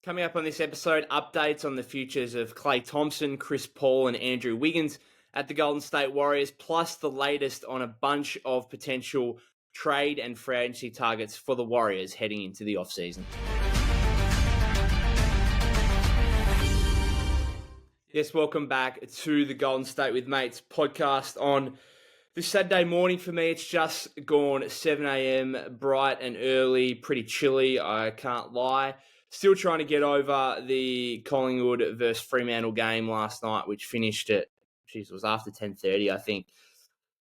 Coming up on this episode, updates on the futures of Klay Thompson, Paul and Andrew Wiggins at the Golden State Warriors, plus the latest on a bunch of potential trade and free agency targets for the Warriors heading into the offseason. Yes, welcome back to the Golden State with Mates podcast on this Saturday morning. For me, it's just gone 7 a.m, bright and early, pretty chilly, I can't lie. Still trying to get over the Collingwood versus Fremantle game last night, which finished at, it was after 10:30, I think.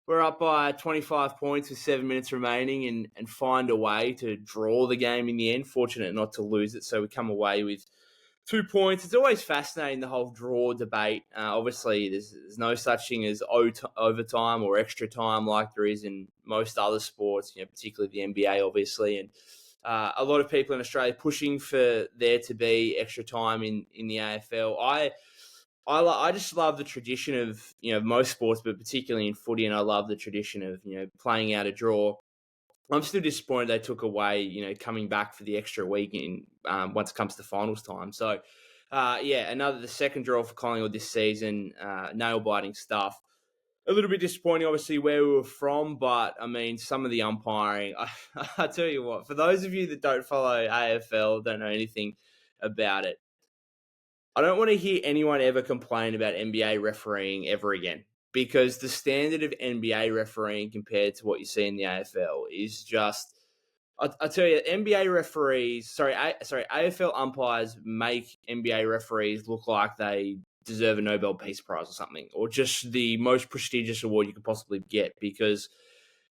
We're up by 25 points with 7 minutes remaining and find a way to draw the game in the end. Fortunate not to lose it, so we come away with 2 points. It's always fascinating, the whole draw debate. Obviously, there's no such thing as overtime or extra time like there is in most other sports, particularly the NBA, obviously. And a lot of people in Australia pushing for there to be extra time in the AFL. I just love the tradition of most sports, but particularly in footy, and I love the tradition of playing out a draw. I'm still disappointed they took away coming back for the extra week in once it comes to finals time. So the second draw for Collingwood this season, nail biting stuff. A little bit disappointing, obviously, where we were from, but, I mean, some of the umpiring, I tell you what, for those of you that don't follow AFL, don't know anything about it, I don't want to hear anyone ever complain about NBA refereeing ever again, because the standard of NBA refereeing compared to what you see in the AFL is just, I tell you, AFL umpires make NBA referees look like they deserve a Nobel Peace Prize or something, or just the most prestigious award you could possibly get, because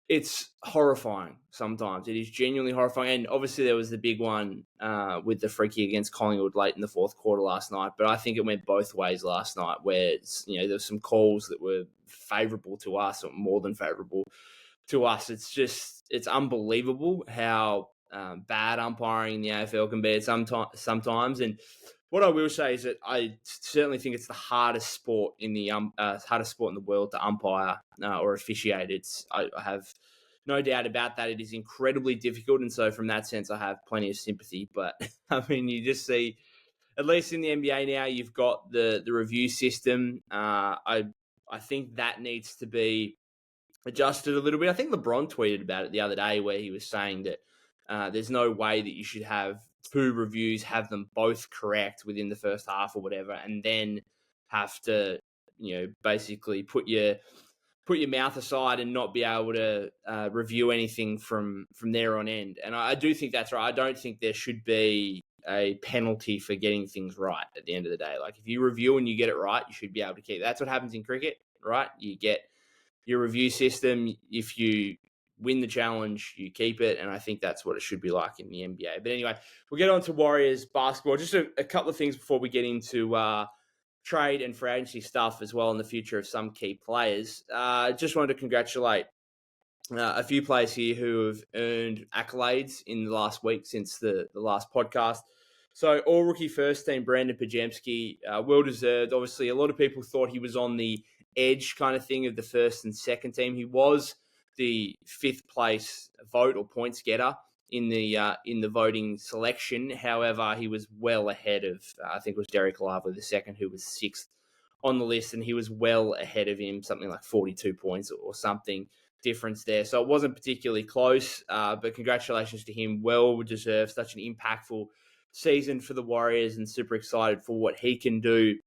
it's horrifying sometimes. It is genuinely horrifying. And obviously there was the big one with the free kick against Collingwood late in the fourth quarter last night, but I think it went both ways last night, where there were some calls that were favourable to us, or more than favourable to us. It's unbelievable how bad umpiring in the AFL can be sometimes. And what I will say is that I certainly think it's the hardest sport in the world to umpire or officiate. I have no doubt about that. It is incredibly difficult, and so from that sense, I have plenty of sympathy. But I mean, you just see, at least in the NBA now, you've got the review system. I think that needs to be adjusted a little bit. I think LeBron tweeted about it the other day, where he was saying that there's no way that you should have two reviews, have them both correct within the first half or whatever, and then have to, basically put your mouth aside and not be able to review anything from there on end. And I do think that's right. I don't think there should be a penalty for getting things right at the end of the day. Like, if you review and you get it right, you should be able to keep it. That's what happens in cricket, right? You get your review system. If you win the challenge, you keep it, and I think that's what it should be like in the NBA. But anyway, we'll get on to Warriors basketball. Just a couple of things before we get into trade and free agency stuff as well, in the future of some key players. Just wanted to congratulate a few players here who have earned accolades in the last week since the last podcast. So all-rookie first team, Brandon Pajemski, well-deserved. Obviously, a lot of people thought he was on the edge kind of thing of the first and second team. He was the fifth place vote or points getter in the voting selection. However, he was well ahead of, I think it was Derek Lively, the second, who was sixth on the list, and he was well ahead of him, something like 42 points or something difference there. So it wasn't particularly close, but congratulations to him. Well deserved. Such an impactful season for the Warriors, and super excited for what he can do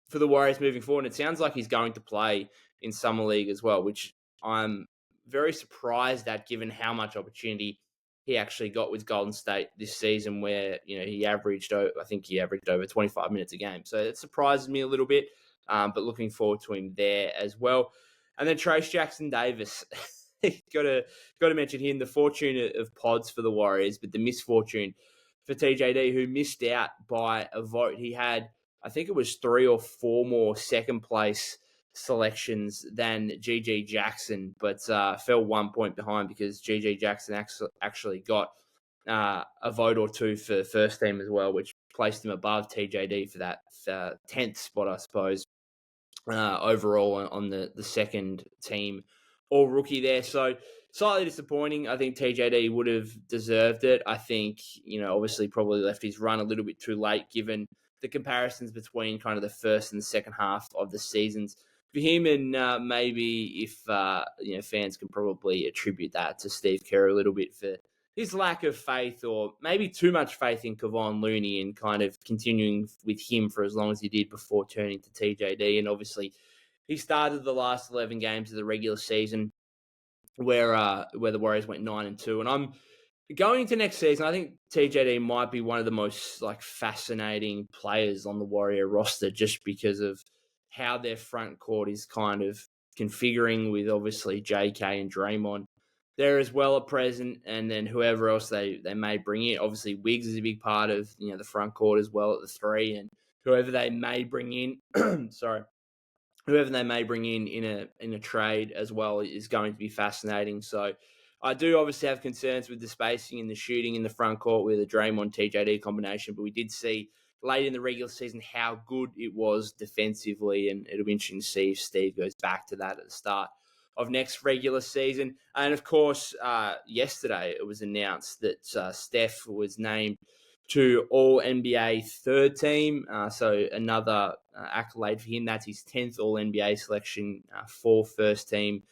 for the Warriors moving forward. And it sounds like he's going to play in Summer League as well, which I'm very surprised at, given how much opportunity he actually got with Golden State this season, where he averaged over 25 minutes a game. So it surprises me a little bit, but looking forward to him there as well. And then Trace Jackson-Davis, got to mention him, the fortune of pods for the Warriors, but the misfortune for TJD, who missed out by a vote. He had, I think it was 3 or 4 more second place selections than GG Jackson, but fell 1 point behind because GG Jackson actually got a vote or two for first team as well, which placed him above TJD for that 10th spot, I suppose, overall on the second team all rookie there. So slightly disappointing. I think TJD would have deserved it. I think, obviously probably left his run a little bit too late given the comparisons between kind of the first and the second half of the seasons for him. And maybe if, fans can probably attribute that to Steve Kerr a little bit for his lack of faith or maybe too much faith in Kevon Looney and kind of continuing with him for as long as he did before turning to TJD. And obviously he started the last 11 games of the regular season where the Warriors went 9-2. And I'm going into next season, I think TJD might be one of the most fascinating players on the Warrior roster just because of how their front court is kind of configuring with obviously JK and Draymond there as well at present, and then whoever else they may bring in. Obviously, Wiggs is a big part of the front court as well at the 3, and whoever they may bring in, whoever they may bring in a trade as well is going to be fascinating. So I do obviously have concerns with the spacing and the shooting in the front court with the Draymond TJD combination, but we did see late in the regular season how good it was defensively, and it'll be interesting to see if Steve goes back to that at the start of next regular season. And of course, yesterday it was announced that Steph was named to All NBA third team. So another accolade for him. That's his 10th All NBA selection, 4 first team,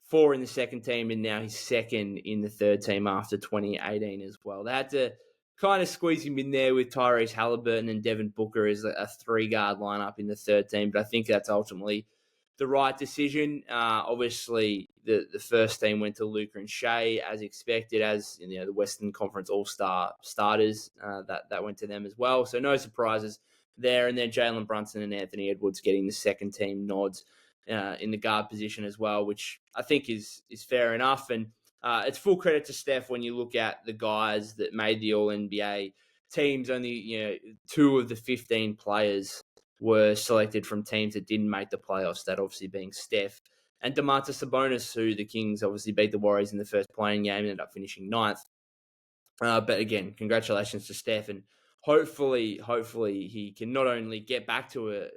4 in the second team, and now he's second in the third team after 2018 as well. They had to kind of squeeze him in there with Tyrese Halliburton and Devin Booker as a 3-guard lineup in the third team. But I think that's ultimately the right decision. Obviously, the first team went to Luka and Shea as expected, as the Western Conference All-Star starters. That went to them as well. So no surprises there. And then Jalen Brunson and Anthony Edwards getting the second team nods in the guard position as well, which I think is fair enough. And it's full credit to Steph when you look at the guys that made the All-NBA teams. Only 2 of the 15 players were selected from teams that didn't make the playoffs, that obviously being Steph and Domantas Sabonis, who the Kings obviously beat the Warriors in the first playing game, ended up finishing 9th. But again, congratulations to Steph, and hopefully he can not only get back to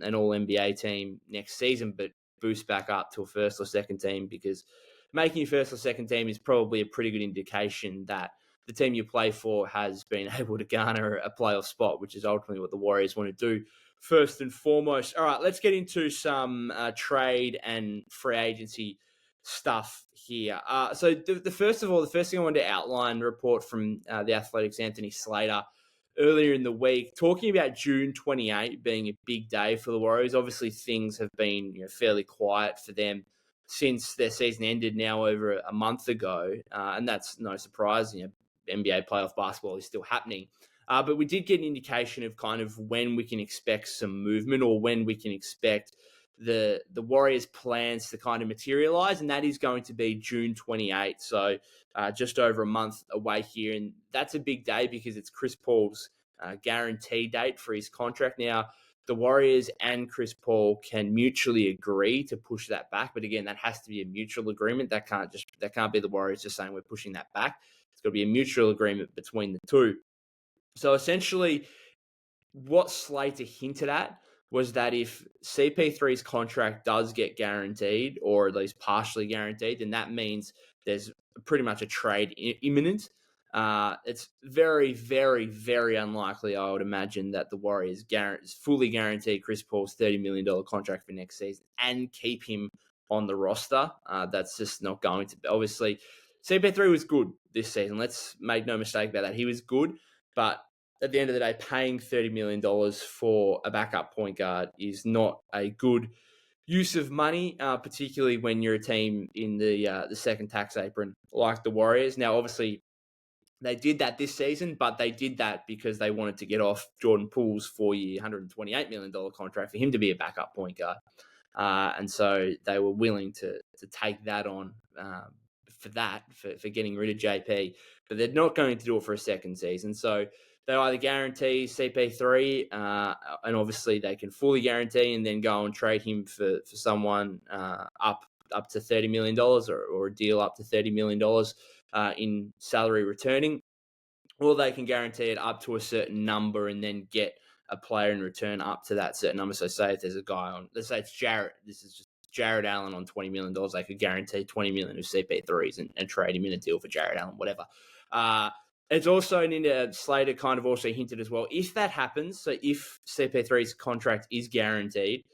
an All-NBA team next season, but boost back up to a first or second team, because making your first or second team is probably a pretty good indication that the team you play for has been able to garner a playoff spot, which is ultimately what the Warriors want to do first and foremost. All right, let's get into some trade and free agency stuff here. So the first thing I wanted to outline, a report from the Athletic's Anthony Slater earlier in the week, talking about June 28 being a big day for the Warriors. Obviously, things have been fairly quiet for them since their season ended now over a month ago, and that's no surprise. NBA playoff basketball is still happening. But we did get an indication of kind of when we can expect some movement, or when we can expect the Warriors' plans to kind of materialize, and that is going to be June 28th. So just over a month away here, and that's a big day because it's Chris Paul's guarantee date for his contract. Now, the Warriors and Chris Paul can mutually agree to push that back, but again, that has to be a mutual agreement. That can't be the Warriors just saying we're pushing that back. It's got to be a mutual agreement between the two. So essentially, what Slater hinted at was that if CP3's contract does get guaranteed, or at least partially guaranteed, then that means there's pretty much a trade imminent. It's very, very, very unlikely, I would imagine, that the Warriors fully guarantee Chris Paul's $30 million contract for next season and keep him on the roster. That's just not going to be. Obviously, CP3 was good this season. Let's make no mistake about that. He was good, but at the end of the day, paying $30 million for a backup point guard is not a good use of money, particularly when you're a team in the second tax apron like the Warriors. Now, obviously, they did that this season, but they did that because they wanted to get off Jordan Poole's 4-year, $128 million contract for him to be a backup point guard. And so they were willing to take that on for getting rid of JP, but they're not going to do it for a second season. So they either guarantee CP3, and obviously they can fully guarantee and then go and trade him for someone up to $30 million, or a deal up to $30 million in salary returning, or they can guarantee it up to a certain number and then get a player in return up to that certain number. So say if there's a guy on, let's say it's Jarrett. This is just Jared Allen on $20 million. They could guarantee $20 million of CP3s and trade him in a deal for Jared Allen, whatever. It's also Slater kind of also hinted as well, if that happens, so if CP3's contract is guaranteed,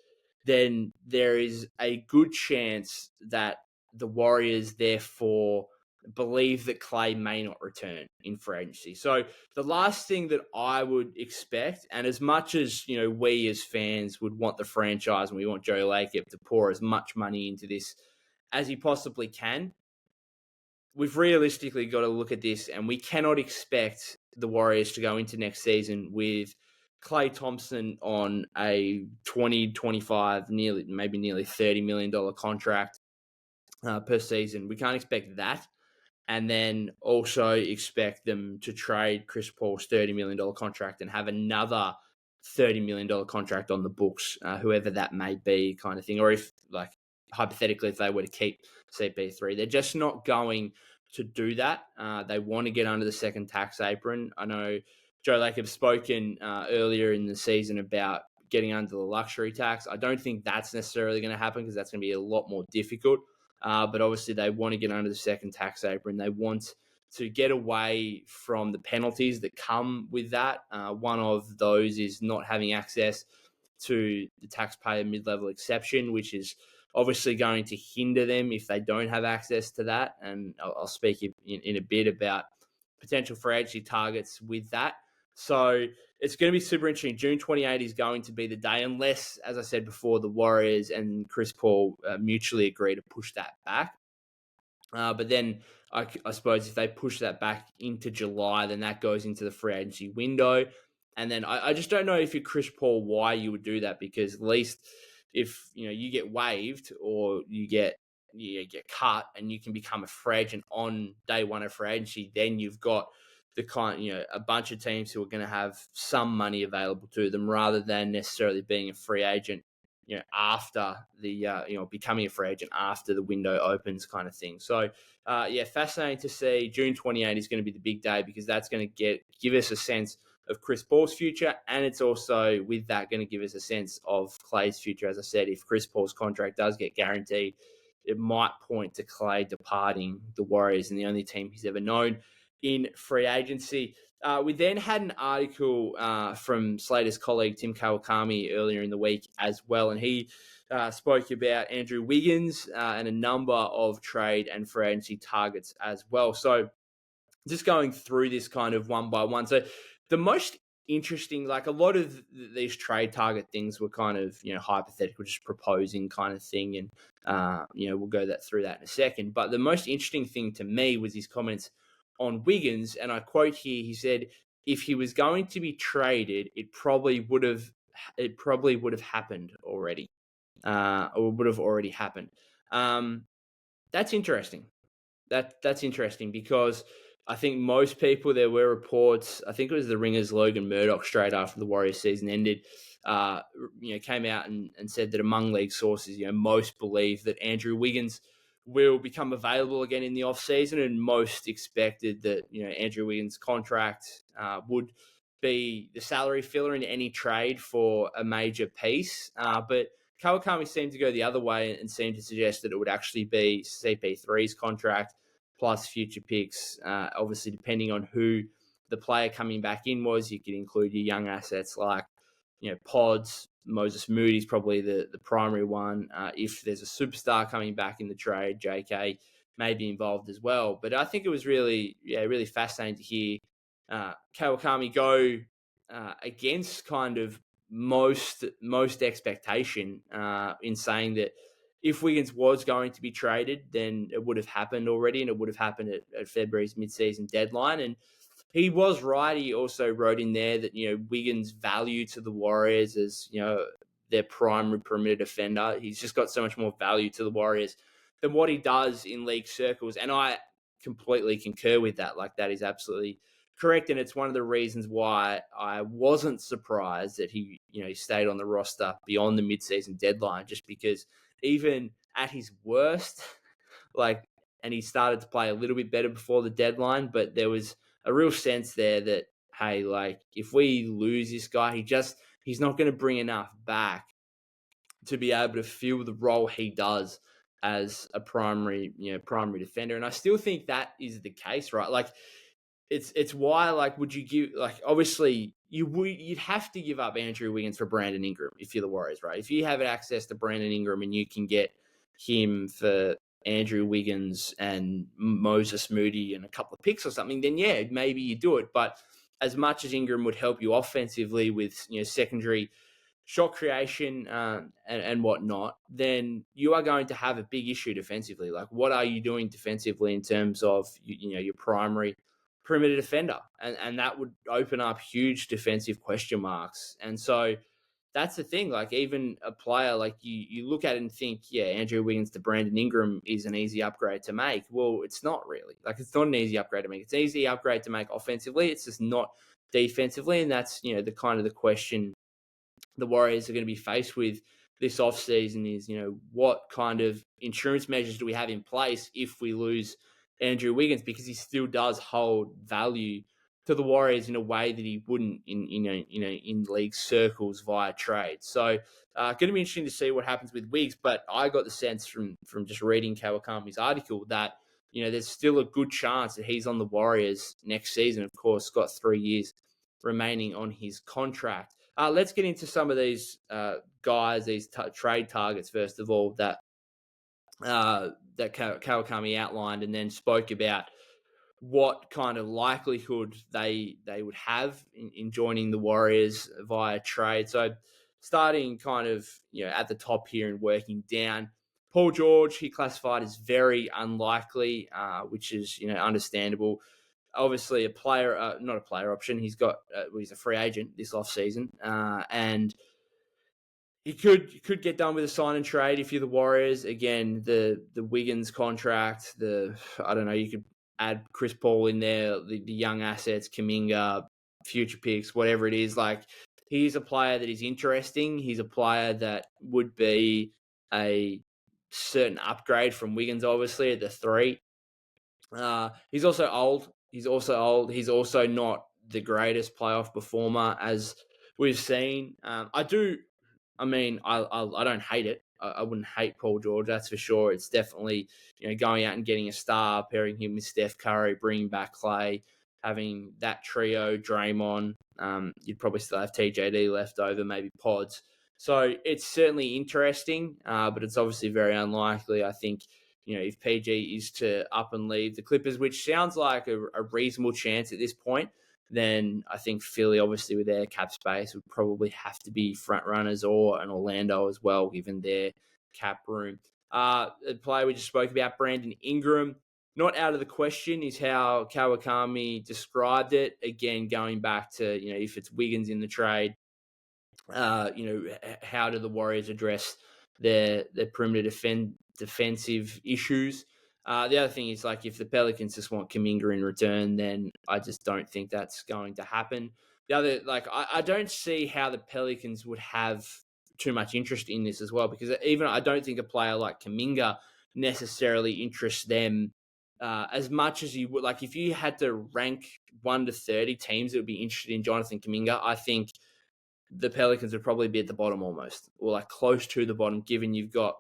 then there is a good chance that the Warriors therefore believe that Klay may not return in free agency. So the last thing that I would expect, and as much as we as fans would want the franchise and we want Joe Lacob to pour as much money into this as he possibly can, we've realistically got to look at this, and we cannot expect the Warriors to go into next season with Klay Thompson on a 20, 25, nearly $30 million contract per season. We can't expect that. And then also expect them to trade Chris Paul's $30 million contract and have another $30 million contract on the books, whoever that may be, kind of thing. Or if, like, hypothetically, if they were to keep CP3, they're just not going to do that. They want to get under the second tax apron. I know Joe Lacob spoken earlier in the season about getting under the luxury tax. I don't think that's necessarily going to happen because that's going to be a lot more difficult. But obviously they want to get under the second tax apron. They want to get away from the penalties that come with that. One of those is not having access to the taxpayer mid-level exception, which is obviously going to hinder them if they don't have access to that. And I'll speak in a bit about potential free agency targets with that. So it's going to be super interesting. June 28 is going to be the day, unless, as I said before, the Warriors and Chris Paul mutually agree to push that back. But then I suppose if they push that back into July, then that goes into the free agency window. And then I just don't know if you're Chris Paul, why you would do that, because at least if you get waived or you get cut and you can become a free agent on day one of free agency, then you've got the a bunch of teams who are going to have some money available to them rather than necessarily being a free agent, after the, becoming a free agent after the window opens, kind of thing. So, fascinating to see. June 28 is going to be the big day because that's going to give us a sense of Chris Paul's future, and it's also with that going to give us a sense of Klay's future. As I said, if Chris Paul's contract does get guaranteed, it might point to Klay departing the Warriors and the only team he's ever known in free agency. We then had an article from Slater's colleague Tim Kawakami earlier in the week as well, and he spoke about Andrew Wiggins and a number of trade and free agency targets as well. So just going through this kind of one by one. So the most interesting, like a lot of these trade target things were kind of, hypothetical, just proposing kind of thing. And, we'll go through that in a second. But the most interesting thing to me was his comments on Wiggins. And I quote here, he said, if he was going to be traded, it probably would have happened already, or would have already happened. That's interesting. That's interesting because I think most people, there were reports, I think it was the Ringer's Logan Murdoch straight after the Warriors season ended, came out and said that among league sources, most believe that Andrew Wiggins will become available again in the offseason, and most expected that, Andrew Wiggins' contract would be the salary filler in any trade for a major piece. But Kawakami seemed to go the other way and seemed to suggest that it would actually be CP3's contract plus future picks. Obviously, depending on who the player coming back in was, you could include your young assets like, Pods. Moses Moody's probably the primary one. If there's a superstar coming back in the trade, JK may be involved as well. But I think it was really fascinating to hear Kawakami go against kind of most expectation in saying that if Wiggins was going to be traded, then it would have happened already, and it would have happened at February's mid-season deadline. And he was right. He also wrote in there that, Wiggins' value to the Warriors as, their primary perimeter defender, he's just got so much more value to the Warriors than what he does in league circles. And I completely concur with that. Like, that is absolutely correct. And it's one of the reasons why I wasn't surprised that he stayed on the roster beyond the mid-season deadline, just because even at his worst, and he started to play a little bit better before the deadline, but there was a real sense there that, hey, if we lose this guy, he's not going to bring enough back to be able to fill the role he does as a primary defender. And I still think that is the case, right? Like it's why, like, would you give, like, obviously you'd have to give up Andrew Wiggins for Brandon Ingram if you're the Warriors, right? If you have access to Brandon Ingram and you can get him for Andrew Wiggins and Moses Moody and a couple of picks or something, then yeah, maybe you do it. But as much as Ingram would help you offensively with secondary shot creation and whatnot, then you are going to have a big issue defensively. Like, what are you doing defensively in terms of your primary perimeter defender? And that would open up huge defensive question marks. And so that's the thing. Like, even a player like you look at it and think, yeah, Andrew Wiggins to Brandon Ingram is an easy upgrade to make. Well, it's not really. Like, it's not an easy upgrade to make. It's an easy upgrade to make offensively. It's just not defensively. And that's, the kind of the question the Warriors are going to be faced with this offseason is, what kind of insurance measures do we have in place if we lose Andrew Wiggins, because he still does hold value to the Warriors in a way that he wouldn't in league circles via trade. So going to be interesting to see what happens with Wiggs, but I got the sense from just reading Kawakami's article that there's still a good chance that he's on the Warriors next season. Of course, got 3 years remaining on his contract. Let's get into some of these guys, these trade targets, first of all, that Kawakami outlined, and then spoke about what kind of likelihood they would have in joining the Warriors via trade. So starting kind of at the top here and working down, Paul George, he classified as very unlikely, which is understandable. Obviously, not a player option. He's a free agent this offseason, and he could get done with a sign and trade if you're the Warriors. Again, the Wiggins contract, I don't know, you could add Chris Paul in there, the young assets, Kuminga, future picks, whatever it is. Like, he's a player that is interesting. He's a player that would be a certain upgrade from Wiggins, obviously, at the 3. He's also old. He's also not the greatest playoff performer, as we've seen. I don't hate it. I wouldn't hate Paul George, that's for sure. It's definitely, going out and getting a star, pairing him with Steph Curry, bringing back Klay, having that trio, Draymond. You'd probably still have TJD left over, maybe Pods. So it's certainly interesting, but it's obviously very unlikely. I think, if PG is to up and leave the Clippers, which sounds like a reasonable chance at this point, then I think Philly, obviously with their cap space, would probably have to be front runners, or an Orlando as well, given their cap room. The player we just spoke about, Brandon Ingram, not out of the question is how Kawakami described it. Again, going back to, if it's Wiggins in the trade, how do the Warriors address their perimeter defensive issues? The other thing is, like, if the Pelicans just want Kuminga in return, then I just don't think that's going to happen. The other, like, I don't see how the Pelicans would have too much interest in this as well, because even I don't think a player like Kuminga necessarily interests them as much as you would. Like, if you had to rank 1 to 30 teams that would be interested in Jonathan Kuminga, I think the Pelicans would probably be at the bottom almost, or like close to the bottom, given you've got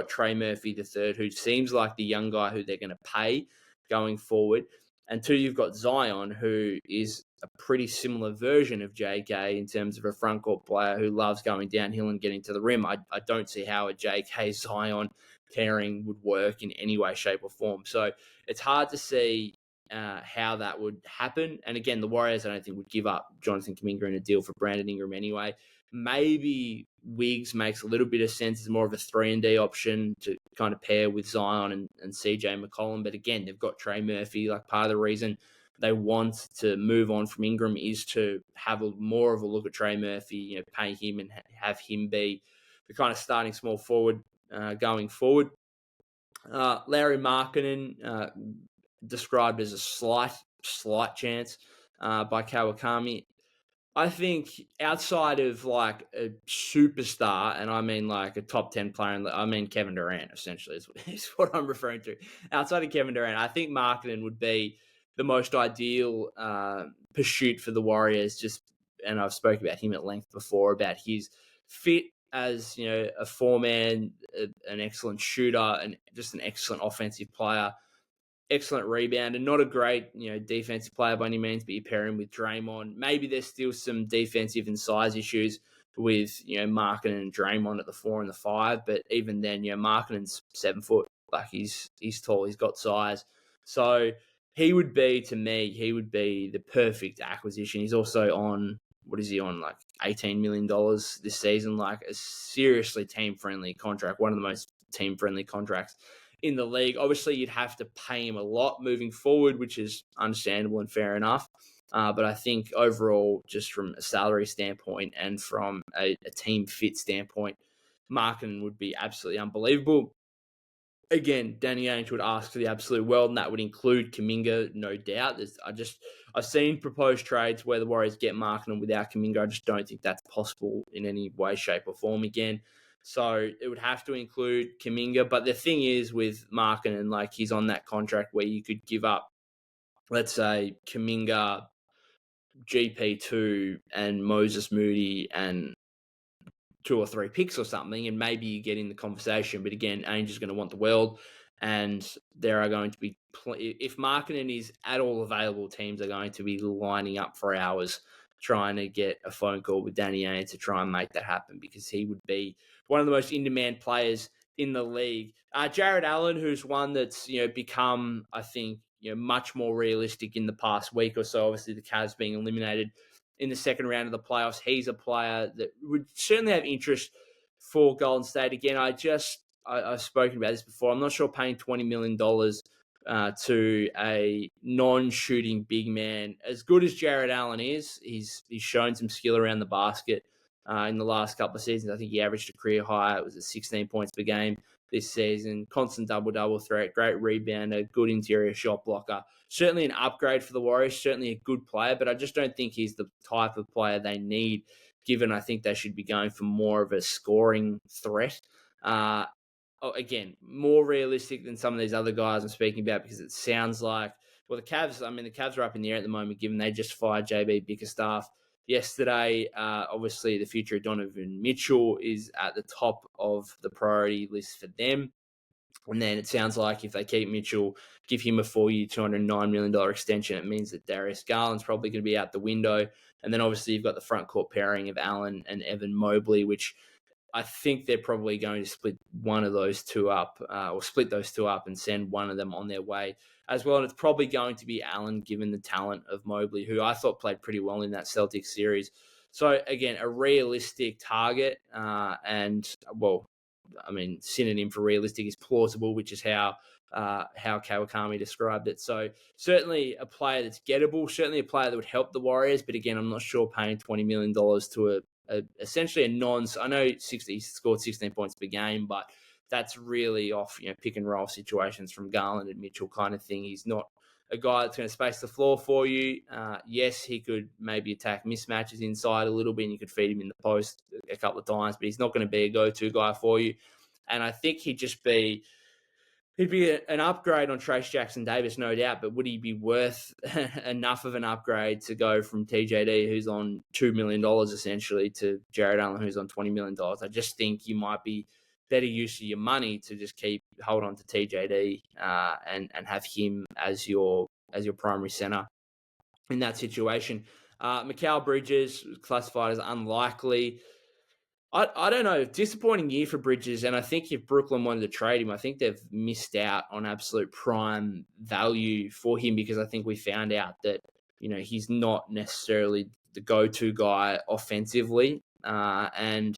Trey Murphy the third, who seems like the young guy who they're going to pay going forward. And 2, you've got Zion, who is a pretty similar version of JK in terms of a front court player who loves going downhill and getting to the rim. I don't see how a JK Zion pairing would work in any way, shape, or form. So it's hard to see how that would happen. And again, the Warriors, I don't think, would give up Jonathan Kuminga in a deal for Brandon Ingram anyway. Maybe Wiggs makes a little bit of sense as more of a 3-and-D option to kind of pair with Zion and CJ McCollum. But again, they've got Trey Murphy. Like, part of the reason they want to move on from Ingram is to have more of a look at Trey Murphy, pay him and have him be the kind of starting small forward going forward. Larry Markkinen, described as a slight chance by Kawakami. I think outside of like a superstar, and I mean like a top 10 player, I mean Kevin Durant essentially is what I'm referring to. Outside of Kevin Durant, I think Markkinen would be the most ideal pursuit for the Warriors. And I've spoken about him at length before, about his fit as a four-man, an excellent shooter, and just an excellent offensive player, excellent rebound, and not a great defensive player by any means. But you pair him with Draymond. Maybe there's still some defensive and size issues with Markkanen and Draymond at the 4 and the 5. But even then, Markkanen's 7 foot, like he's tall, he's got size. So he would be the perfect acquisition. He's also on, what is he on, like $18 million this season, like a seriously team-friendly contract, one of the most team-friendly contracts in the league. Obviously, you'd have to pay him a lot moving forward, which is understandable and fair enough. But I think overall, just from a salary standpoint and from a team fit standpoint, Markkanen would be absolutely unbelievable. Again, Danny Ainge would ask for the absolute world, and that would include Kuminga, no doubt. I've seen proposed trades where the Warriors get Markkanen without Kuminga. I just don't think that's possible in any way, shape, or form again. So it would have to include Kuminga. But the thing is with Markkanen, like he's on that contract where you could give up, let's say, Kuminga, GP2, and Moses Moody, and 2 or 3 picks or something, and maybe you get in the conversation. But again, Ainge is going to want the world, and there are going to be if Markkanen is at all available, teams are going to be lining up for hours trying to get a phone call with Danny Ainge to try and make that happen, because he would be one of the most in-demand players in the league. Jared Allen, who's one that's become, I think, much more realistic in the past week or so. Obviously, the Cavs being eliminated in the second round of the playoffs. He's a player that would certainly have interest for Golden State. Again, I've spoken about this before. I'm not sure paying $20 million to a non-shooting big man, as good as Jared Allen is, he's shown some skill around the basket in the last couple of seasons. I think he averaged a career high. It was at 16 points per game this season. Constant double-double threat, great rebounder, good interior shot blocker. Certainly an upgrade for the Warriors, certainly a good player, but I just don't think he's the type of player they need, given I think they should be going for more of a scoring threat. Again, more realistic than some of these other guys I'm speaking about, because it sounds like, well, the Cavs are up in the air at the moment, given they just fired JB Bickerstaff yesterday. Obviously, the future of Donovan Mitchell is at the top of the priority list for them. And then it sounds like if they keep Mitchell, give him a 4-year, $209 million extension, it means that Darius Garland's probably going to be out the window. And then obviously you've got the front court pairing of Allen and Evan Mobley, which I think they're probably going to split one of those two up, or split those two up and send one of them on their way as well. And it's probably going to be Allen, given the talent of Mobley, who I thought played pretty well in that Celtics series. So again, a realistic target, and well, I mean, synonym for realistic is plausible, which is how Kawakami described it. So certainly a player that's gettable, certainly a player that would help the Warriors. But again, I'm not sure paying $20 million to essentially a I know he scored 16 points per game, but that's really off pick and roll situations from Garland and Mitchell kind of thing. He's not a guy that's going to space the floor for you. Yes, he could maybe attack mismatches inside a little bit, and you could feed him in the post a couple of times, but he's not going to be a go-to guy for you. And I think he'd be an upgrade on Trace Jackson-Davis, no doubt, but would he be worth enough of an upgrade to go from TJD, who's on $2 million essentially, to Jared Allen, who's on $20 million? I just think you might be better use of your money to just hold on to TJD and have him as your primary center in that situation. Mikal Bridges classified as unlikely. I don't know. Disappointing year for Bridges, and I think if Brooklyn wanted to trade him, I think they've missed out on absolute prime value for him, because I think we found out that he's not necessarily the go-to guy offensively, and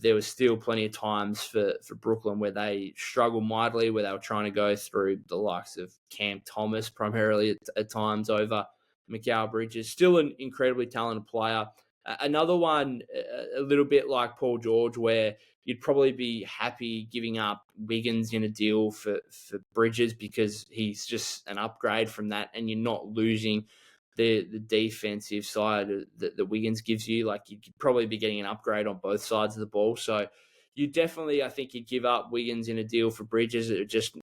there was still plenty of times for Brooklyn where they struggled mightily, where they were trying to go through the likes of Cam Thomas primarily at times over Mikal Bridges. Still an incredibly talented player. Another one, a little bit like Paul George, where you'd probably be happy giving up Wiggins in a deal for Bridges, because he's just an upgrade from that, and you're not losing the defensive side that Wiggins gives you. Like, you could probably be getting an upgrade on both sides of the ball. So you definitely, I think you'd give up Wiggins in a deal for Bridges. It just,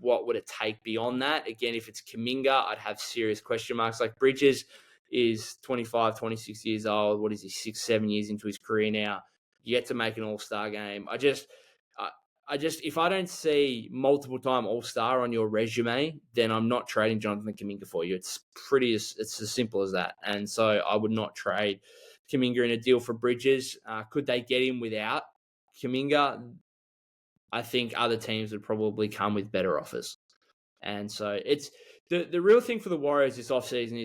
what would it take beyond that? Again, if it's Kuminga, I'd have serious question marks. Like, Bridges is 25, 26 years old. What is he, 6-7 years into his career now? yet to make an All-Star game. I just, if I don't see multiple-time All-Star on your resume, then I'm not trading Jonathan Kuminga for you. It's as simple as that. And so I would not trade Kuminga in a deal for Bridges. Could they get him without Kuminga? I think other teams would probably come with better offers. And so it's the real thing for the Warriors this offseason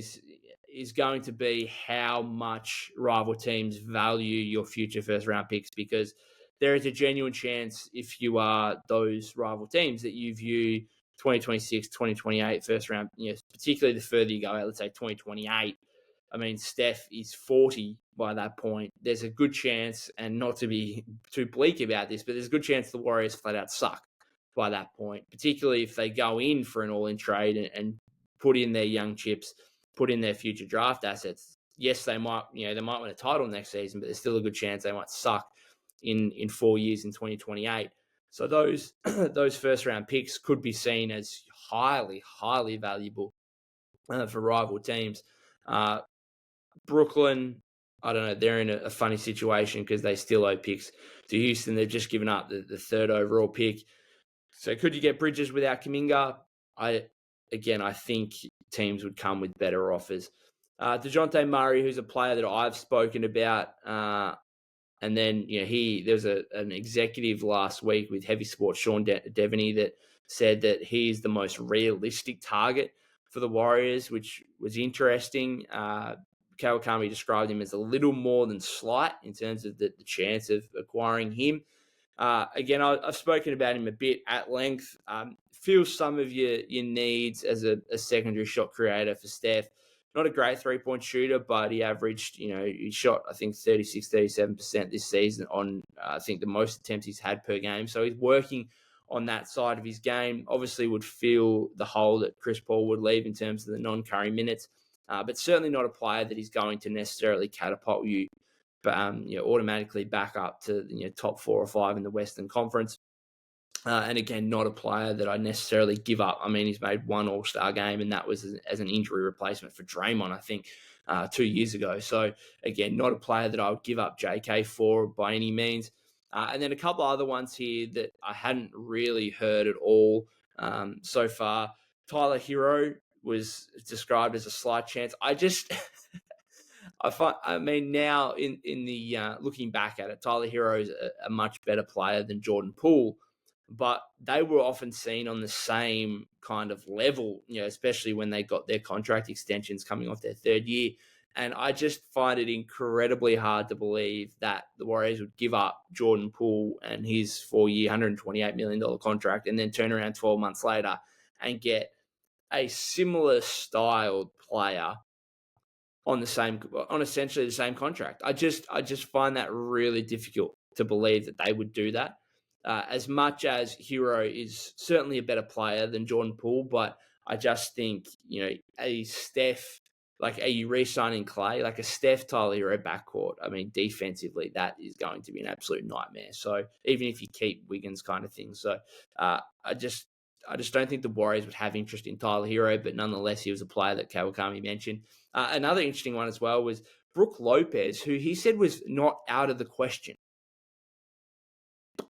is going to be how much rival teams value your future first round picks, because there is a genuine chance, if you are those rival teams, that you view 2026, 2028 first round, particularly the further you go out, let's say 2028. I mean, Steph is 40 by that point. There's a good chance, and not to be too bleak about this, but there's a good chance the Warriors flat out suck by that point, particularly if they go in for an all-in trade and put in their young chips, put in their future draft assets. Yes, they might win a title next season, but there's still a good chance they might suck in 4 years in 2028. So those those first round picks could be seen as highly, highly valuable for rival teams. Brooklyn, I don't know, they're in a funny situation because they still owe picks to Houston. They've just given up the third overall pick. So could you get Bridges without Kuminga? I think teams would come with better offers. DeJounte Murray, who's a player that I've spoken about, and then there was an executive last week with Heavy Sports, Sean Devaney, that said that he's the most realistic target for the Warriors, which was interesting. Kawakami described him as a little more than slight in terms of the chance of acquiring him. Again, I've spoken about him a bit at length. Feels some of your needs as a secondary shot creator for Steph. Not a great three-point shooter, but he averaged, he shot, I think, 36, 37% this season on, I think, the most attempts he's had per game. So he's working on that side of his game. Obviously would fill the hole that Chris Paul would leave in terms of the non-Curry minutes, but certainly not a player that is going to necessarily catapult you automatically back up to top 4 or 5 in the Western Conference. And again, not a player that I necessarily give up. I mean, he's made one All-Star game, and that was as an injury replacement for Draymond, I think, 2 years ago. So again, not a player that I would give up JK for by any means. And then a couple other ones here that I hadn't really heard at all so far. Tyler Hero was described as a slight chance. Now in the looking back at it, Tyler Hero is a much better player than Jordan Poole, but they were often seen on the same kind of level, especially when they got their contract extensions coming off their third year. And I just find it incredibly hard to believe that the Warriors would give up Jordan Poole and his 4-year, $128 million contract and then turn around 12 months later and get a similar styled player on essentially the same contract. I just find that really difficult to believe that they would do that. As much as Hero is certainly a better player than Jordan Poole, but I just think, a Steph, like, are you re-signing Klay? Like a Steph Tyler Hero backcourt, I mean, defensively, that is going to be an absolute nightmare. So even if you keep Wiggins kind of thing. So I just don't think the Warriors would have interest in Tyler Hero, but nonetheless, he was a player that Kawakami mentioned. Another interesting one as well was Brook Lopez, who he said was not out of the question.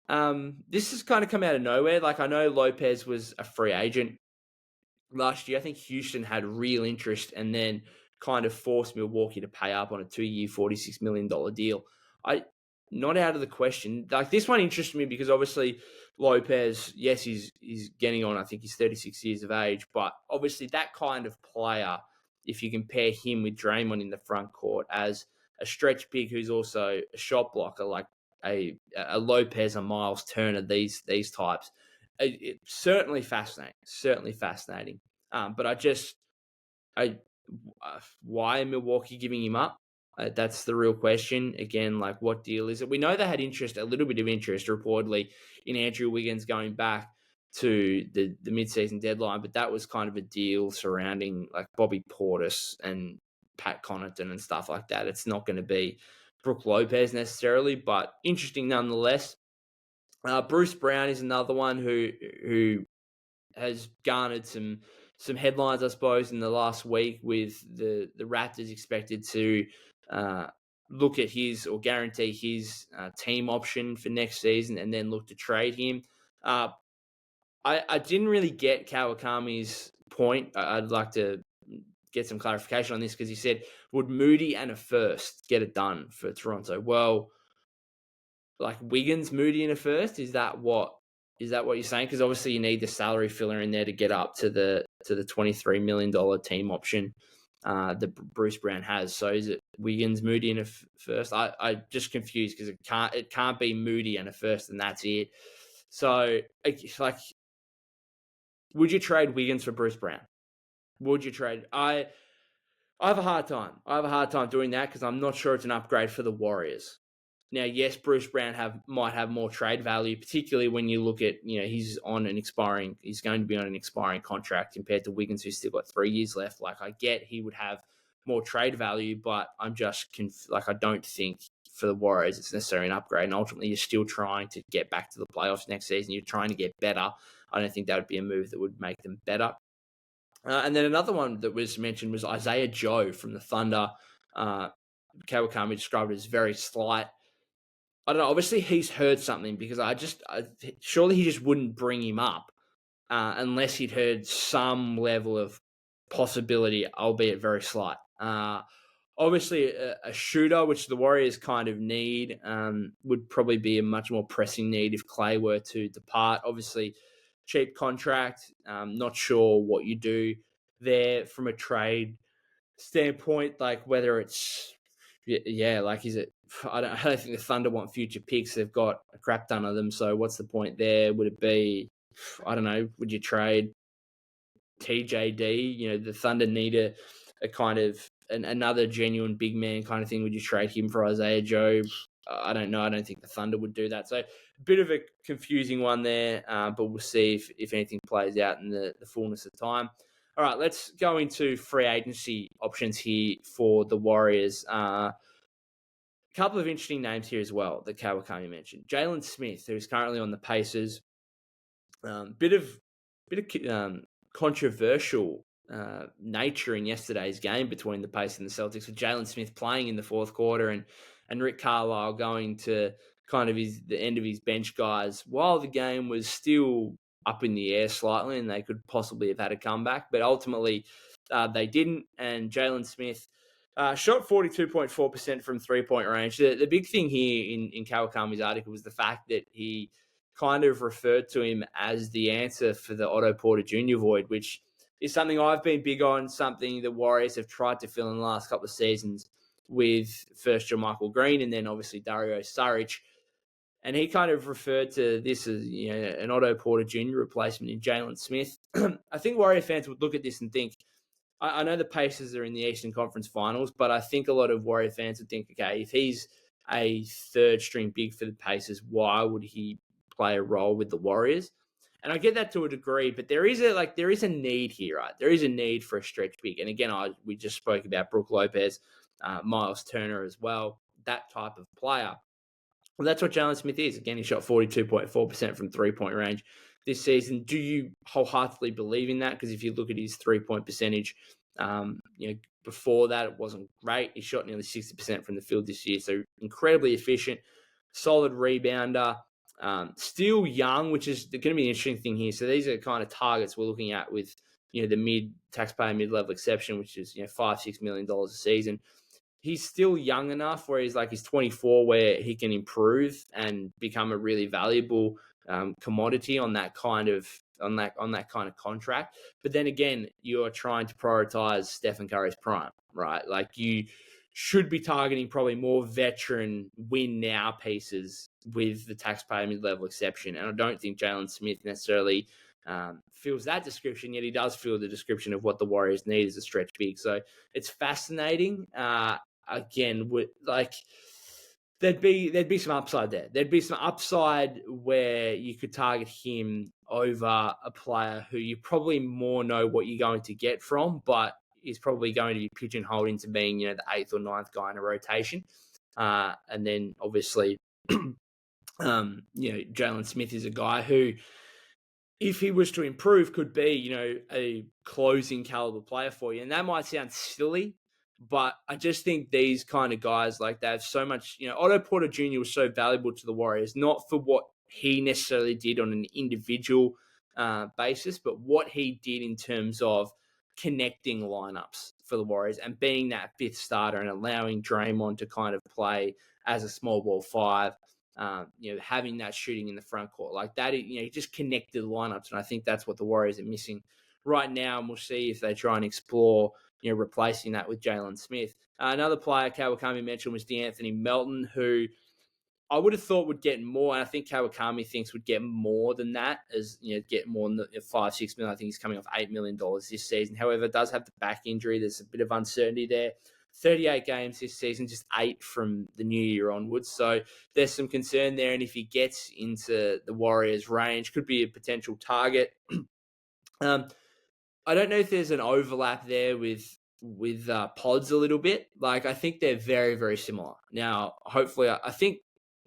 This has kind of come out of nowhere. Like, I know Lopez was a free agent last year. I think Houston had real interest and then kind of forced Milwaukee to pay up on a 2-year, $46 million deal. Not out of the question. Like, this one interested me because obviously Lopez, yes, he's getting on, I think he's 36 years of age, but obviously that kind of player, if you compare him with Draymond in the front court as a stretch big who's also a shot blocker, like a Lopez, a Miles Turner, these types, it's certainly fascinating. But why are Milwaukee giving him up? That's the real question. Again, like, what deal is it? We know they had a little bit of interest, reportedly, in Andrew Wiggins going back to the mid-season deadline, but that was kind of a deal surrounding like Bobby Portis and Pat Connaughton and stuff like that. It's not going to be Brook Lopez necessarily, but interesting nonetheless. Bruce Brown is another one who has garnered some headlines, I suppose, in the last week, with the Raptors expected to look at his or guarantee his team option for next season and then look to trade him. I didn't really get Kawakami's point. I'd like to get some clarification on this because he said, would Moody and a first get it done for Toronto? Well, like Wiggins, Moody, and a first, is that what you're saying? Because obviously you need the salary filler in there to get up to the $23 million team option that Bruce Brown has. So is it Wiggins, Moody, and a first? I just confused because it can't be Moody and a first, and that's it. So like, would you trade Wiggins for Bruce Brown? Would you trade? I have a hard time. I have a hard time doing that because I'm not sure it's an upgrade for the Warriors. Now, yes, Bruce Brown might have more trade value, particularly when you look at, he's going to be on an expiring contract compared to Wiggins, who's still got 3 years left. Like, I get he would have more trade value, but I'm just I don't think for the Warriors it's necessarily an upgrade. And ultimately, you're still trying to get back to the playoffs next season. You're trying to get better. I don't think that would be a move that would make them better. And then another one that was mentioned was Isaiah Joe from the Thunder. Kawakami described it as very slight. I don't know. Obviously, he's heard something because surely he just wouldn't bring him up unless he'd heard some level of possibility, albeit very slight. Obviously, a shooter, which the Warriors kind of need, would probably be a much more pressing need if Klay were to depart. Obviously, cheap contract. Not sure what you do there from a trade standpoint, like whether it's like, is it? I don't think the Thunder want future picks. They've got a crap ton of them. So what's the point there? Would it be, I don't know, would you trade TJD? The Thunder need a kind of another genuine big man kind of thing. Would you trade him for Isaiah Joe? I don't know. I don't think the Thunder would do that. So a bit of a confusing one there, but we'll see if anything plays out in the fullness of time. All right, let's go into free agency options here for the Warriors. Couple of interesting names here as well that Kawakami mentioned. Jalen Smith, who's currently on the Pacers. Bit of controversial nature in yesterday's game between the Pacers and the Celtics, with Jalen Smith playing in the fourth quarter and Rick Carlisle going to kind of the end of his bench guys while the game was still up in the air slightly and they could possibly have had a comeback. But ultimately, they didn't, and Jalen Smith shot 42.4% from three-point range. The big thing here in Kawakami's article was the fact that he kind of referred to him as the answer for the Otto Porter Jr. void, which is something I've been big on, something the Warriors have tried to fill in the last couple of seasons with first JaMychal Green and then obviously Dario Saric. And he kind of referred to this as an Otto Porter Jr. replacement in Jalen Smith. I think Warrior fans would look at this and think, I know the Pacers are in the Eastern Conference Finals, but I think a lot of Warrior fans would think, okay, if he's a third string big for the Pacers, why would he play a role with the Warriors? And I get that to a degree, but there is a need here, right? There is a need for a stretch big. And again, we just spoke about Brook Lopez, Miles Turner as well, that type of player. Well, that's what Jalen Smith is. Again, he shot 42.4% from three-point range this season. Do you wholeheartedly believe in that? Because if you look at his three-point percentage, before that, it wasn't great. He shot nearly 60% from the field this year. So incredibly efficient, solid rebounder, still young, which is going to be an interesting thing here. So these are the kind of targets we're looking at with, the taxpayer mid-level exception, which is, $5-6 million a season. He's still young enough where he's 24, where he can improve and become a really valuable commodity on that kind of contract. But then again, you're trying to prioritize Stephen Curry's prime, right? Like, you should be targeting probably more veteran win now pieces with the taxpayer mid-level exception. And I don't think Jalen Smith necessarily fills that description, yet he does fill the description of what the Warriors need as a stretch big. So it's fascinating. Again, there'd be some upside there. There'd be some upside where you could target him over a player who you probably more know what you're going to get from, but is probably going to be pigeonholed into being, the 8th or 9th guy in a rotation. And then obviously, Jalen Smith is a guy who, if he was to improve, could be, a closing caliber player for you. And that might sound silly, But I just think these kind of guys, like they have so much, Otto Porter Jr. was so valuable to the Warriors, not for what he necessarily did on an individual basis, but what he did in terms of connecting lineups for the Warriors and being that fifth starter and allowing Draymond to kind of play as a small ball five, having that shooting in the front court like that. He just connected lineups, and I think that's what the Warriors are missing right now. And we'll see if they try and explore replacing that with Jalen Smith. Another player Kawakami mentioned was D'Anthony Melton, who I would have thought would get more. And I think Kawakami thinks would get more than that, as get more than $5-6 million. I think he's coming off $8 million this season. However, does have the back injury. There's a bit of uncertainty there. 38 games this season, just 8 from the new year onwards. So there's some concern there. And if he gets into the Warriors' range, could be a potential target. I don't know if there's an overlap there with Pods a little bit. Like, I think they're very, very similar. Now, hopefully, I think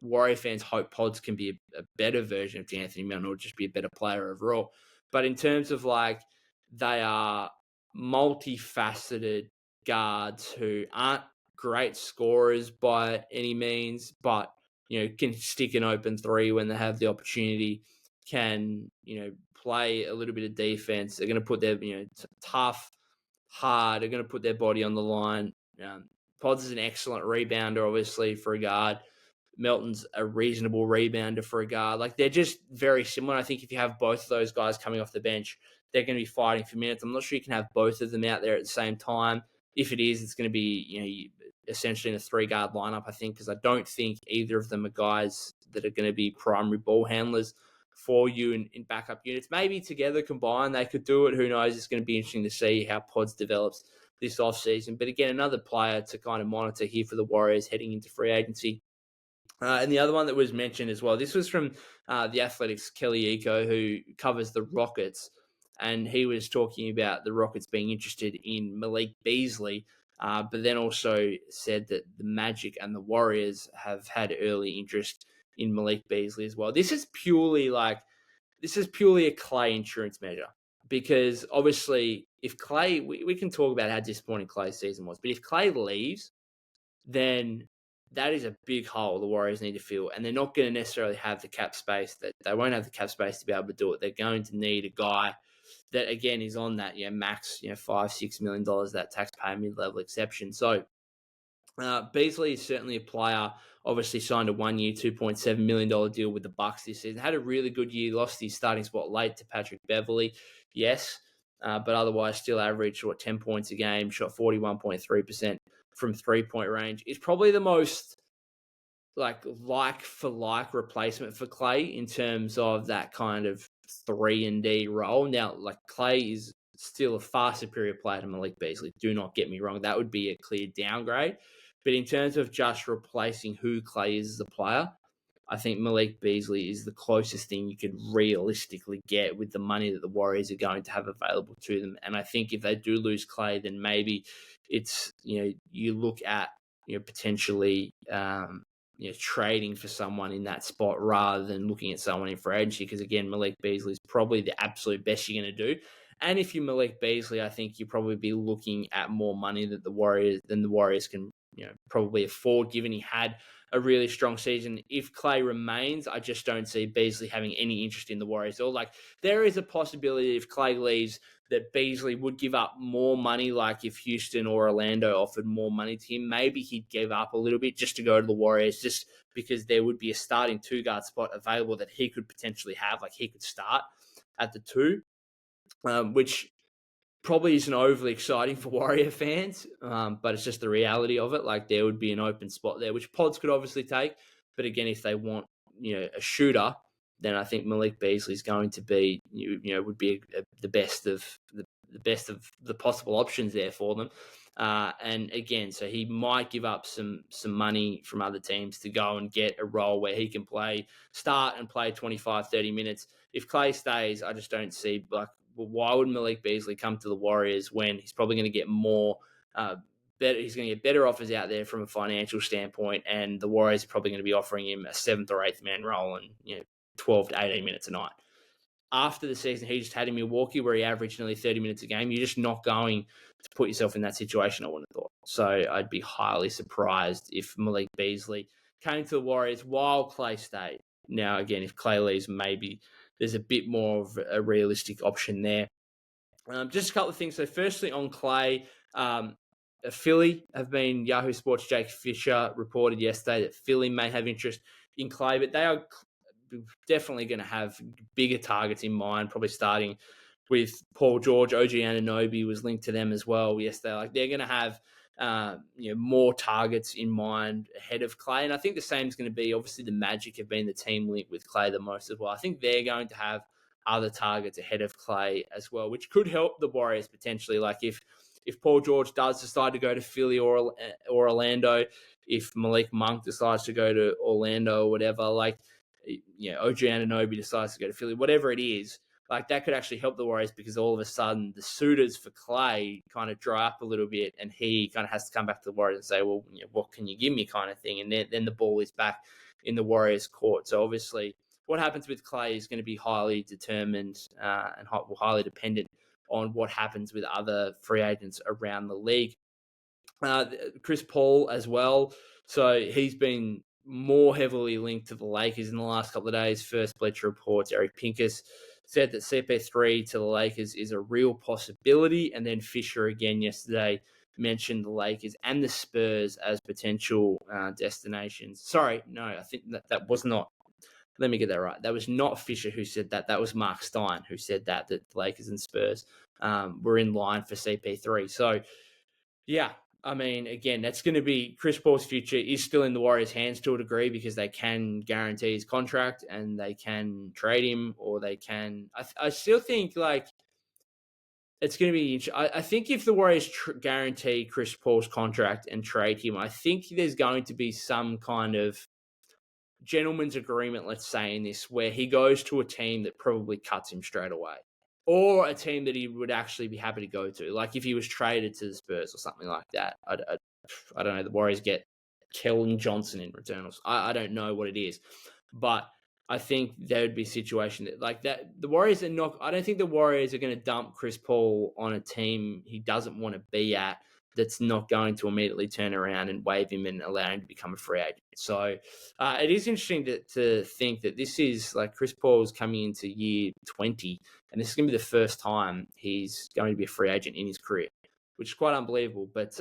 Warrior fans hope Pods can be a better version of D'Anthony Melton or just be a better player overall. But in terms of they are multifaceted guards who aren't great scorers by any means, but can stick an open three when they have the opportunity, can play a little bit of defense. They're going to put their tough, hard. They're going to put their body on the line. Pods is an excellent rebounder, obviously, for a guard. Melton's a reasonable rebounder for a guard. Like, they're just very similar. I think if you have both of those guys coming off the bench, they're going to be fighting for minutes. I'm not sure you can have both of them out there at the same time. If it is, it's going to be essentially in a 3-guard lineup, I think, because I don't think either of them are guys that are going to be primary ball handlers for you in backup units. Maybe together combined they could do it. Who knows? It's going to be interesting to see how Pods develops this offseason. But again, another player to kind of monitor here for the Warriors heading into free agency. And the other one that was mentioned as well, this was from The Athletic's Kelly Eco, who covers the Rockets. And he was talking about the Rockets being interested in Malik Beasley, but then also said that the Magic and the Warriors have had early interest in Malik Beasley as well. This is purely a Klay insurance measure, because obviously if Klay, we can talk about how disappointing Klay's season was, but if Klay leaves, then that is a big hole the Warriors need to fill, and they're not going to necessarily have the cap space. That they won't have the cap space to be able to do it. They're going to need a guy that, again, is on that max $5-6 million, that taxpayer mid-level exception. So Beasley is certainly a player. Obviously signed a 1-year, $2.7 million deal with the Bucks this season. Had a really good year. Lost his starting spot late to Patrick Beverley, yes, but otherwise still averaged 10 points a game. Shot 41.3% from 3-point range. Is probably the most like for like replacement for Klay in terms of that kind of 3-and-D role. Now, like, Klay is still a far superior player to Malik Beasley. Do not get me wrong. That would be a clear downgrade. But in terms of just replacing who Klay is as a player, I think Malik Beasley is the closest thing you could realistically get with the money that the Warriors are going to have available to them. And I think if they do lose Klay, then maybe it's, you look at, potentially, trading for someone in that spot rather than looking at someone in free agency. Because again, Malik Beasley is probably the absolute best you're going to do. And if you're Malik Beasley, I think you'll probably be looking at more money that the Warriors can, probably afford, given he had a really strong season. If Klay remains, I just don't see Beasley having any interest in the Warriors at all. Like, there is a possibility if Klay leaves that Beasley would give up more money. Like, if Houston or Orlando offered more money to him, maybe he'd give up a little bit just to go to the Warriors, just because there would be a starting 2-guard spot available that he could potentially have. Like, he could start at the 2, which probably isn't overly exciting for Warrior fans, but it's just the reality of it. Like, there would be an open spot there, which Pods could obviously take. But again, if they want, a shooter, then I think Malik Beasley is going to be, would be the best of the possible options there for them. And again, so he might give up some money from other teams to go and get a role where he can start and play 25, 30 minutes. If Klay stays, I just don't see, why would Malik Beasley come to the Warriors when he's probably going to get more better? He's going to get better offers out there from a financial standpoint, and the Warriors are probably going to be offering him a 7th or 8th man role and 12 to 18 minutes a night. after the season he just had in Milwaukee, where he averaged nearly 30 minutes a game, you're just not going to put yourself in that situation, I wouldn't have thought. So I'd be highly surprised if Malik Beasley came to the Warriors while Klay stayed. Now, again, if Klay leaves, maybe there's a bit more of a realistic option there. Just a couple of things. So firstly, on Klay, Philly have been, Yahoo Sports' Jake Fisher reported yesterday that Philly may have interest in Klay, but they are definitely going to have bigger targets in mind, probably starting with Paul George. OG Anunoby was linked to them as well yesterday. Like, they're going to have more targets in mind ahead of Klay. And I think the same is going to be, obviously, the Magic have been the team linked with Klay the most as well. I think they're going to have other targets ahead of Klay as well, which could help the Warriors potentially. Like, if Paul George does decide to go to Philly or Orlando, if Malik Monk decides to go to Orlando or whatever, like, OG Anunoby decides to go to Philly, whatever it is, like, that could actually help the Warriors, because all of a sudden the suitors for Klay kind of dry up a little bit, and he kind of has to come back to the Warriors and say, well, what can you give me, kind of thing. And then the ball is back in the Warriors' court. So obviously what happens with Klay is going to be highly determined and highly dependent on what happens with other free agents around the league. Chris Paul as well. So he's been more heavily linked to the Lakers in the last couple of days. First Bleacher Reports, Eric Pincus said that CP3 to the Lakers is a real possibility. And then Fisher again yesterday mentioned the Lakers and the Spurs as potential destinations. Sorry, no, I think that was not. Let me get that right. That was not Fisher who said that. That was Mark Stein who said that the Lakers and Spurs were in line for CP3. So, yeah, I mean, again, that's going to be, Chris Paul's future is still in the Warriors' hands to a degree, because they can guarantee his contract and they can trade him, or they can. I still think, like, it's going to be. I think if the Warriors guarantee Chris Paul's contract and trade him, I think there's going to be some kind of gentleman's agreement, let's say, in this, where he goes to a team that probably cuts him straight away, or a team that he would actually be happy to go to. Like, if he was traded to the Spurs or something like that. I don't know. The Warriors get Keldon Johnson in return. I don't know what it is, but I think there would be a situation that, like that, the Warriors are not. I don't think the Warriors are going to dump Chris Paul on a team he doesn't want to be at, that's not going to immediately turn around and waive him and allow him to become a free agent. So it is interesting to think that this is, like, Chris Paul's coming into year 20, and this is going to be the first time he's going to be a free agent in his career, which is quite unbelievable. But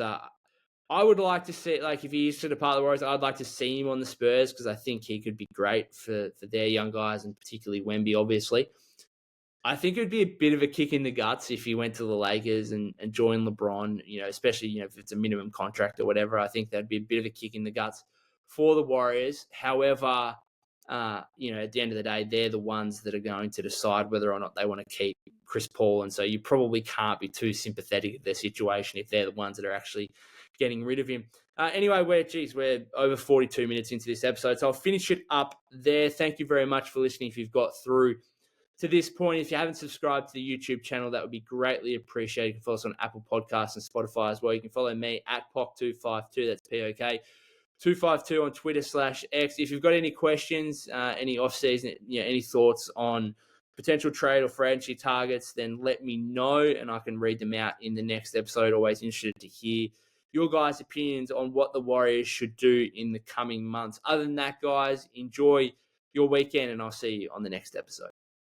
I would like to see, like, if he is to depart the Warriors, I'd like to see him on the Spurs, because I think he could be great for their young guys, and particularly Wemby, obviously. I think it would be a bit of a kick in the guts if he went to the Lakers and joined LeBron, especially, if it's a minimum contract or whatever. I think that'd be a bit of a kick in the guts for the Warriors. However, at the end of the day, they're the ones that are going to decide whether or not they want to keep Chris Paul. And so you probably can't be too sympathetic of their situation if they're the ones that are actually getting rid of him. Anyway, we're over 42 minutes into this episode, so I'll finish it up there. Thank you very much for listening. If you've got through to this point, if you haven't subscribed to the YouTube channel, that would be greatly appreciated. You can follow us on Apple Podcasts and Spotify as well. You can follow me at POC252. That's POK252 on Twitter/X. If you've got any questions, any off-season, any thoughts on potential trade or free agency targets, then let me know and I can read them out in the next episode. Always interested to hear your guys' opinions on what the Warriors should do in the coming months. Other than that, guys, enjoy your weekend and I'll see you on the next episode.